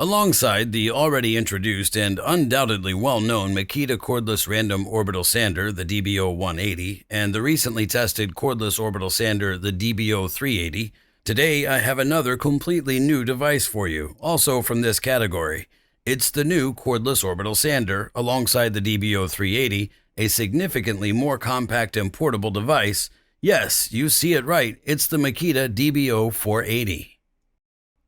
Alongside the already introduced and undoubtedly well-known MAKITA cordless random orbital sander, the DBO480, and the recently tested cordless orbital sander, the DBO480, today I have another completely new device for you, also from this category. It's the new cordless orbital sander, alongside the DBO480, a significantly more compact and portable device. Yes, you see it right, it's the MAKITA DBO480.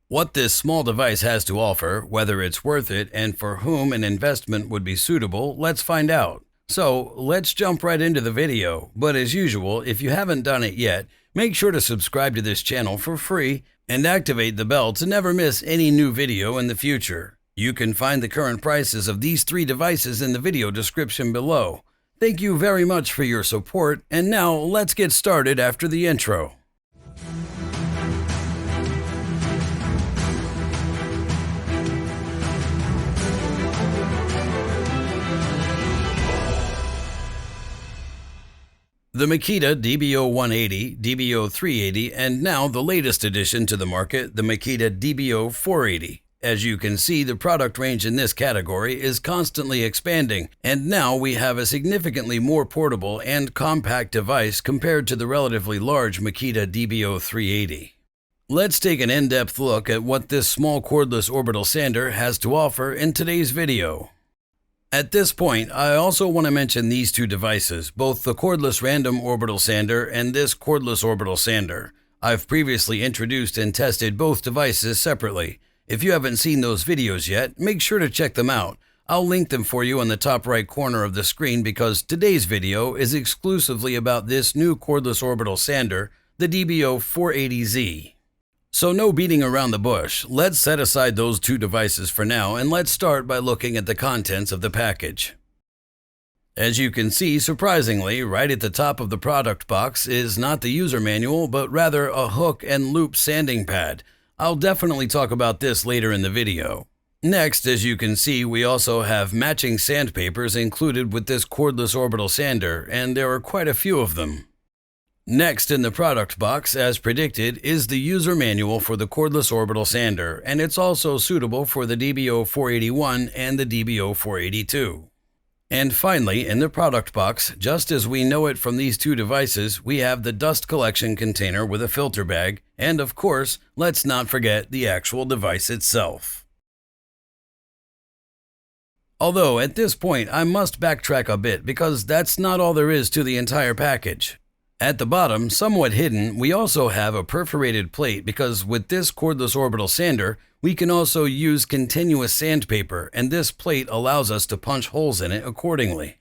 What this small device has to offer, whether it's worth it, and for whom an investment would be suitable, let's find out. So, let's jump right into the video, but as usual, if you haven't done it yet, make sure to subscribe to this channel for free and activate the bell to never miss any new video in the future. You can find the current prices of these three devices in the video description below. Thank you very much for your support, and now let's get started after the intro. The MAKITA DBO480, DBO480, and now the latest addition to the market, the MAKITA DBO480. As you can see, the product range in this category is constantly expanding, and now we have a significantly more portable and compact device compared to the relatively large MAKITA DBO480. Let's take an in-depth look at what this small cordless orbital sander has to offer in today's video. At this point, I also want to mention these two devices, both the cordless random orbital sander and this cordless orbital sander. I've previously introduced and tested both devices separately. If you haven't seen those videos yet, make sure to check them out. I'll link them for you on the top right corner of the screen because today's video is exclusively about this new cordless orbital sander, the DBO480Z. So no beating around the bush, let's set aside those two devices for now and let's start by looking at the contents of the package. As you can see, surprisingly, right at the top of the product box is not the user manual, but rather a hook and loop sanding pad. I'll definitely talk about this later in the video. Next, as you can see, we also have matching sandpapers included with this cordless orbital sander, and there are quite a few of them. Next in the product box, as predicted, is the user manual for the cordless orbital sander, and it's also suitable for the DBO481 and the DBO482. And finally, in the product box, just as we know it from these two devices, we have the dust collection container with a filter bag, and of course, let's not forget the actual device itself. Although at this point, I must backtrack a bit because that's not all there is to the entire package. At the bottom, somewhat hidden, we also have a perforated plate because with this cordless orbital sander, we can also use continuous sandpaper, and this plate allows us to punch holes in it accordingly.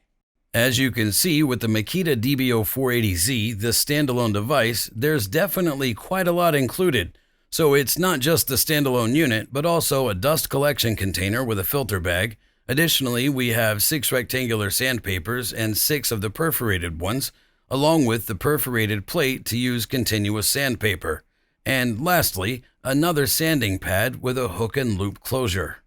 As you can see with the MAKITA DBO480Z, the standalone device, there's definitely quite a lot included. So it's not just the standalone unit, but also a dust collection container with a filter bag. Additionally, we have 6 rectangular sandpapers and 6 of the perforated ones, along with the perforated plate to use continuous sandpaper. And lastly, another sanding pad with a hook and loop closure.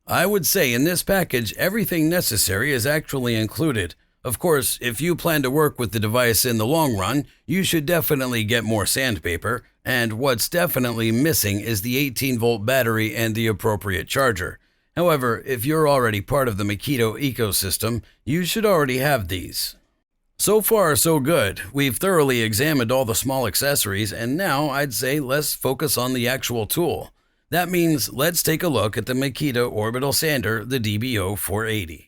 I would say in this package, everything necessary is actually included. Of course, if you plan to work with the device in the long run, you should definitely get more sandpaper, and what's definitely missing is the 18-volt battery and the appropriate charger. However, if you're already part of the MAKITA ecosystem, you should already have these. So far, so good. We've thoroughly examined all the small accessories, and now I'd say let's focus on the actual tool. That means let's take a look at the MAKITA orbital sander, the DBO480.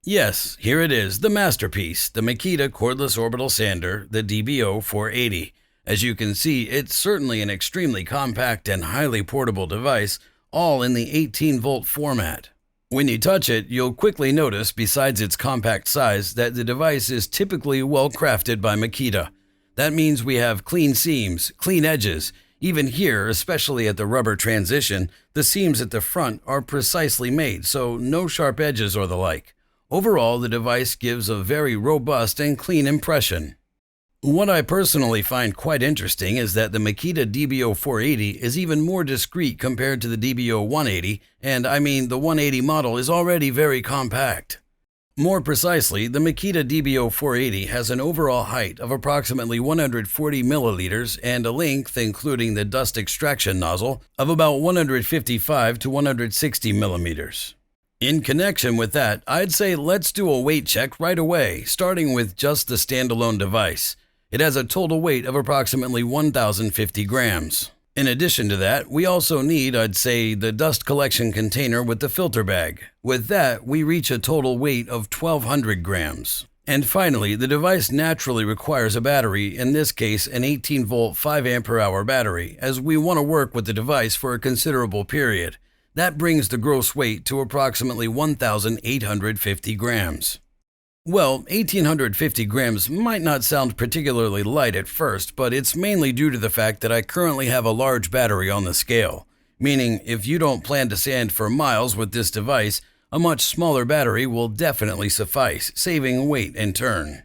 Yes, here it is, the masterpiece, the MAKITA cordless orbital sander, the DBO480. As you can see, it's certainly an extremely compact and highly portable device, all in the 18-volt format. When you touch it, you'll quickly notice, besides its compact size, that the device is typically well crafted by MAKITA. That means we have clean seams, clean edges. Even here, especially at the rubber transition, the seams at the front are precisely made, so no sharp edges or the like. Overall, the device gives a very robust and clean impression. What I personally find quite interesting is that the MAKITA DBO480 is even more discreet compared to the DBO480, and I mean the 180 model is already very compact. More precisely, the MAKITA DBO480 has an overall height of approximately 140 milliliters and a length, including the dust extraction nozzle, of about 155 to 160 millimeters. In connection with that, I'd say let's do a weight check right away, starting with just the standalone device. It has a total weight of approximately 1,050 grams. In addition to that, we also need, I'd say, the dust collection container with the filter bag. With that, we reach a total weight of 1,200 grams. And finally, the device naturally requires a battery, in this case an 18-volt 5 Ah battery, as we want to work with the device for a considerable period. That brings the gross weight to approximately 1,850 grams. Well, 1,850 grams might not sound particularly light at first, but it's mainly due to the fact that I currently have a large battery on the scale. Meaning, if you don't plan to sand for miles with this device, a much smaller battery will definitely suffice, saving weight in turn.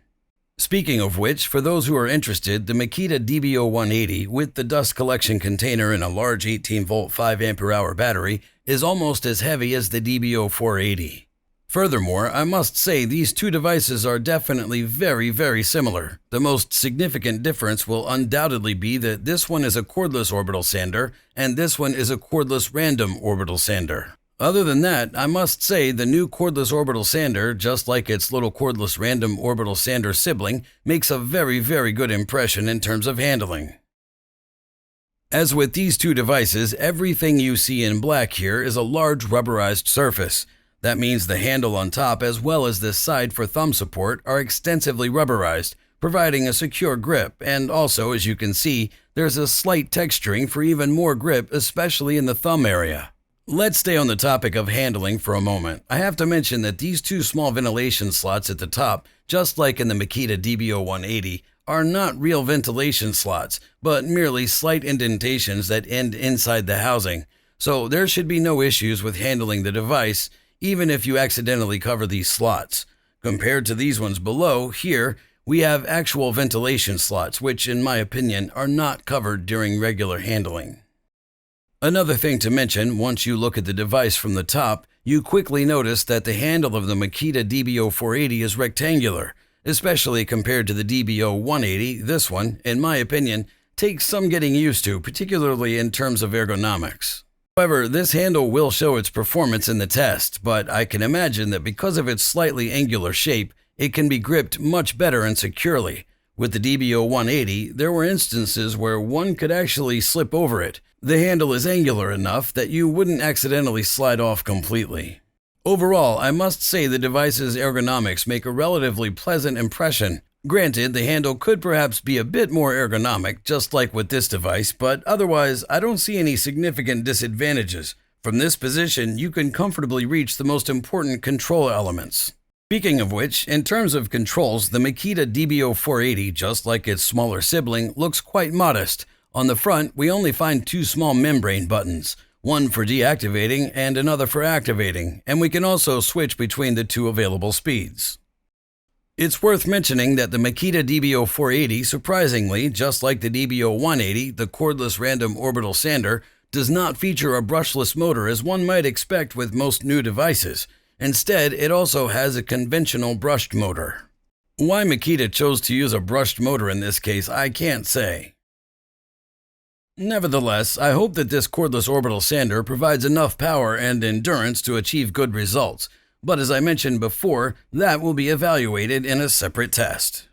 Speaking of which, for those who are interested, the MAKITA DBO480 with the dust collection container and a large 18-volt 5 Ah battery is almost as heavy as the DBO480. Furthermore, I must say these two devices are definitely very similar. The most significant difference will undoubtedly be that this one is a cordless orbital sander and this one is a cordless random orbital sander. Other than that, I must say the new cordless orbital sander, just like its little cordless random orbital sander sibling, makes a very good impression in terms of handling. As with these two devices, everything you see in black here is a large rubberized surface. That means the handle on top as well as this side for thumb support are extensively rubberized, providing a secure grip, and also, as you can see, there's a slight texturing for even more grip, especially in the thumb area. Let's stay on the topic of handling for a moment. I have to mention that these two small ventilation slots at the top, just like in the MAKITA DBO480, are not real ventilation slots, but merely slight indentations that end inside the housing. So there should be no issues with handling the device, even if you accidentally cover these slots. Compared to these ones below, here, we have actual ventilation slots, which in my opinion are not covered during regular handling. Another thing to mention, once you look at the device from the top, you quickly notice that the handle of the MAKITA DBO480 is rectangular, especially compared to the DBO480. This one, in my opinion, takes some getting used to, particularly in terms of ergonomics. However, this handle will show its performance in the test, but I can imagine that because of its slightly angular shape, it can be gripped much better and securely. With the DBO480, there were instances where one could actually slip over it. The handle is angular enough that you wouldn't accidentally slide off completely. Overall, I must say the device's ergonomics make a relatively pleasant impression. Granted, the handle could perhaps be a bit more ergonomic, just like with this device, but otherwise, I don't see any significant disadvantages. From this position, you can comfortably reach the most important control elements. Speaking of which, in terms of controls, the MAKITA DBO480, just like its smaller sibling, looks quite modest. On the front, we only find two small membrane buttons, one for deactivating and another for activating, and we can also switch between the two available speeds. It's worth mentioning that the MAKITA DBO480, surprisingly, just like the DBO480, the cordless random orbital sander, does not feature a brushless motor as one might expect with most new devices. Instead, it also has a conventional brushed motor. Why MAKITA chose to use a brushed motor in this case, I can't say. Nevertheless, I hope that this cordless orbital sander provides enough power and endurance to achieve good results. But as I mentioned before, that will be evaluated in a separate test.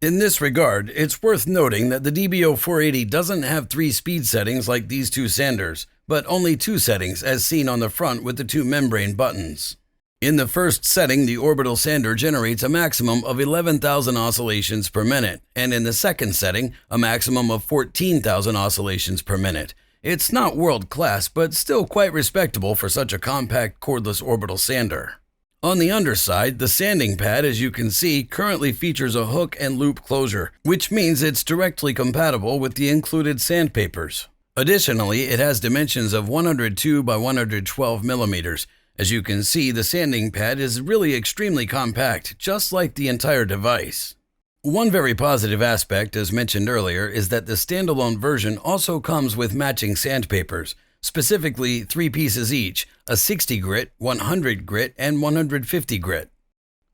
In this regard, it's worth noting that the DBO480 doesn't have 3 speed settings like these two sanders, but only 2 settings as seen on the front with the 2 membrane buttons. In the first setting, the orbital sander generates a maximum of 11,000 oscillations per minute, and in the second setting, a maximum of 14,000 oscillations per minute. It's not world-class, but still quite respectable for such a compact cordless orbital sander. On the underside, the sanding pad, as you can see, currently features a hook and loop closure, which means it's directly compatible with the included sandpapers. Additionally, it has dimensions of 102 by 112 millimeters. As you can see, the sanding pad is really extremely compact, just like the entire device. One very positive aspect, as mentioned earlier, is that the standalone version also comes with matching sandpapers, specifically 3 pieces each, a 60 grit, 100 grit, and 150 grit.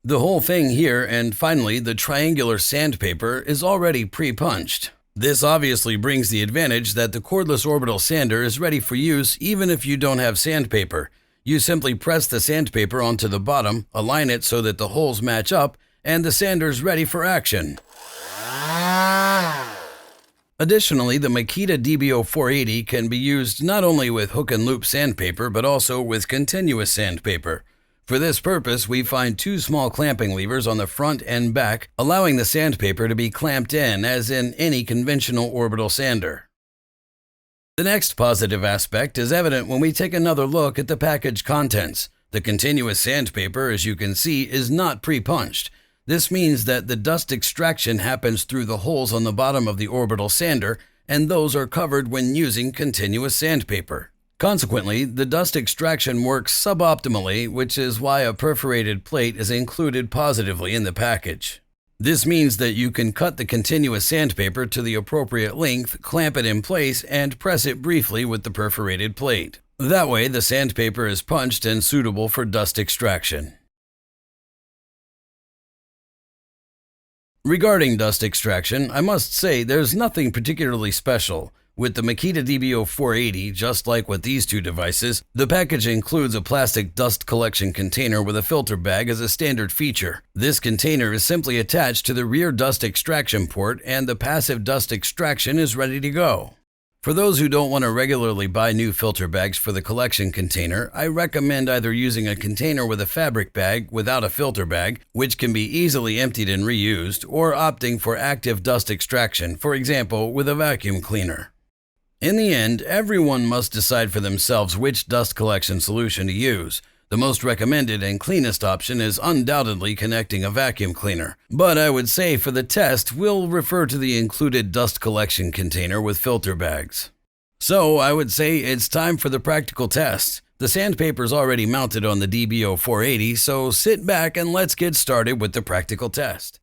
The whole thing here, and finally the triangular sandpaper, is already pre-punched. This obviously brings the advantage that the cordless orbital sander is ready for use even if you don't have sandpaper. You simply press the sandpaper onto the bottom, align it so that the holes match up, and the sander's ready for action. Additionally, the MAKITA DBO480 can be used not only with hook and loop sandpaper but also with continuous sandpaper. For this purpose, we find two small clamping levers on the front and back, allowing the sandpaper to be clamped in as in any conventional orbital sander. The next positive aspect is evident when we take another look at the package contents. The continuous sandpaper, as you can see, is not pre-punched. This means that the dust extraction happens through the holes on the bottom of the orbital sander, and those are covered when using continuous sandpaper. Consequently, the dust extraction works suboptimally, which is why a perforated plate is included positively in the package. This means that you can cut the continuous sandpaper to the appropriate length, clamp it in place, and press it briefly with the perforated plate. That way, the sandpaper is punched and suitable for dust extraction. Regarding dust extraction, I must say there's nothing particularly special. With the MAKITA DBO480, just like with these two devices, the package includes a plastic dust collection container with a filter bag as a standard feature. This container is simply attached to the rear dust extraction port, and the passive dust extraction is ready to go. For those who don't want to regularly buy new filter bags for the collection container, I recommend either using a container with a fabric bag without a filter bag, which can be easily emptied and reused, or opting for active dust extraction, for example, with a vacuum cleaner. In the end, everyone must decide for themselves which dust collection solution to use. The most recommended and cleanest option is undoubtedly connecting a vacuum cleaner, but I would say for the test, we'll refer to the included dust collection container with filter bags. So I would say it's time for the practical test. The sandpaper's already mounted on the DBO480, so sit back and let's get started with the practical test.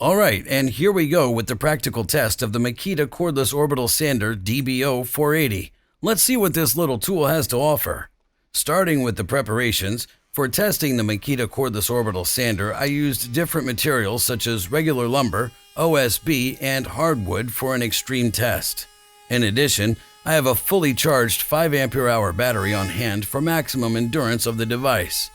Alright, and here we go with the practical test of the MAKITA cordless orbital sander DBO480. Let's see what this little tool has to offer. Starting with the preparations, for testing the MAKITA cordless orbital sander, I used different materials such as regular lumber, OSB, and hardwood for an extreme test. In addition, I have a fully charged 5 ampere-hour battery on hand for maximum endurance of the device.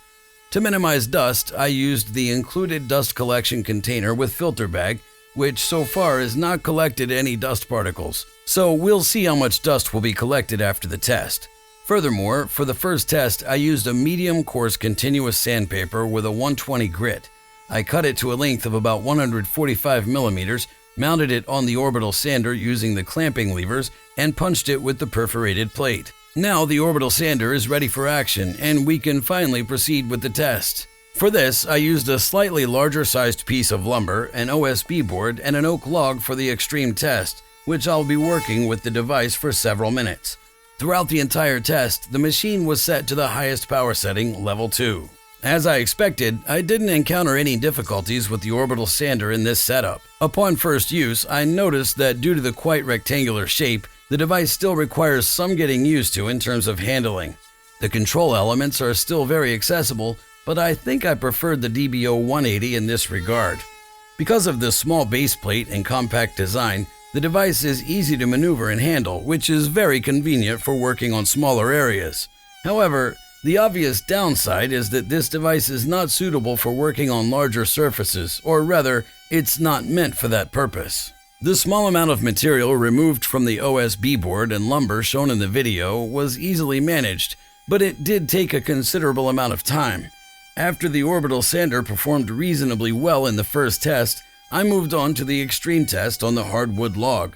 To minimize dust, I used the included dust collection container with filter bag, which so far has not collected any dust particles, so we'll see how much dust will be collected after the test. Furthermore, for the first test, I used a medium coarse continuous sandpaper with a 120 grit. I cut it to a length of about 145 millimeters, mounted it on the orbital sander using the clamping levers, and punched it with the perforated plate. Now the orbital sander is ready for action, and we can finally proceed with the test. For this, I used a slightly larger sized piece of lumber, an OSB board, and an oak log for the extreme test, which I'll be working with the device for several minutes. Throughout the entire test, the machine was set to the highest power setting, level 2. As I expected, I didn't encounter any difficulties with the orbital sander in this setup. Upon first use, I noticed that due to the quite rectangular shape, the device still requires some getting used to in terms of handling. The control elements are still very accessible, but I think I preferred the DBO480 in this regard. Because of the small base plate and compact design, the device is easy to maneuver and handle, which is very convenient for working on smaller areas. However, the obvious downside is that this device is not suitable for working on larger surfaces, or rather, it's not meant for that purpose. The small amount of material removed from the OSB board and lumber shown in the video was easily managed, but it did take a considerable amount of time. After the orbital sander performed reasonably well in the first test, I moved on to the extreme test on the hardwood log.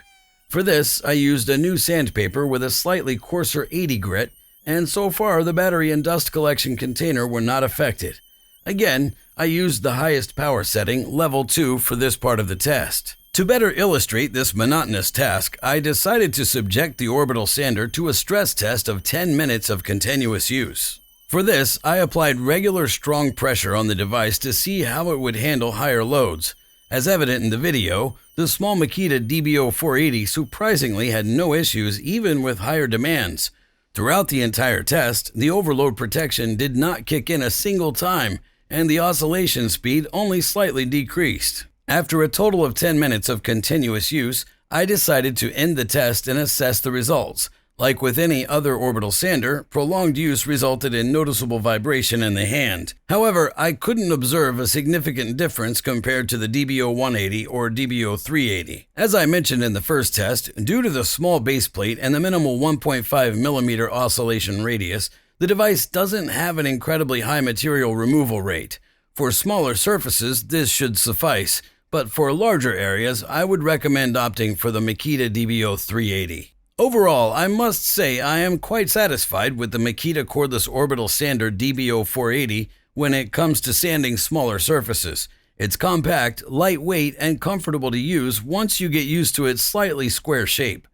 For this, I used a new sandpaper with a slightly coarser 80 grit, and so far the battery and dust collection container were not affected. Again, I used the highest power setting, level 2, for this part of the test. To better illustrate this monotonous task, I decided to subject the orbital sander to a stress test of 10 minutes of continuous use. For this, I applied regular strong pressure on the device to see how it would handle higher loads. As evident in the video, the small MAKITA DBO480 surprisingly had no issues even with higher demands. Throughout the entire test, the overload protection did not kick in a single time, and the oscillation speed only slightly decreased. After a total of 10 minutes of continuous use, I decided to end the test and assess the results. Like with any other orbital sander, prolonged use resulted in noticeable vibration in the hand. However, I couldn't observe a significant difference compared to the DBO480 or DBO480. As I mentioned in the first test, due to the small base plate and the minimal 1.5 mm oscillation radius, the device doesn't have an incredibly high material removal rate. For smaller surfaces, this should suffice, but for larger areas, I would recommend opting for the MAKITA DBO480. Overall, I must say I am quite satisfied with the MAKITA cordless orbital sander DBO480 when it comes to sanding smaller surfaces. It's compact, lightweight, and comfortable to use once you get used to its slightly square shape.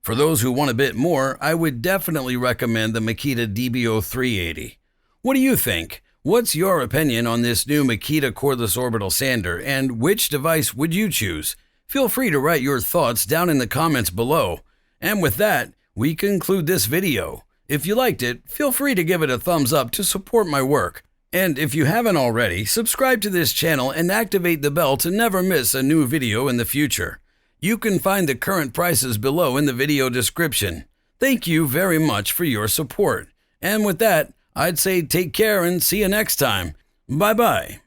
For those who want a bit more, I would definitely recommend the MAKITA DBO480. What do you think? What's your opinion on this new MAKITA cordless orbital sander, and which device would you choose? Feel free to write your thoughts down in the comments below. And with that, we conclude this video. If you liked it, feel free to give it a thumbs up to support my work. And if you haven't already, subscribe to this channel and activate the bell to never miss a new video in the future. You can find the current prices below in the video description. Thank you very much for your support. And with that, I'd say take care and see you next time. Bye-bye.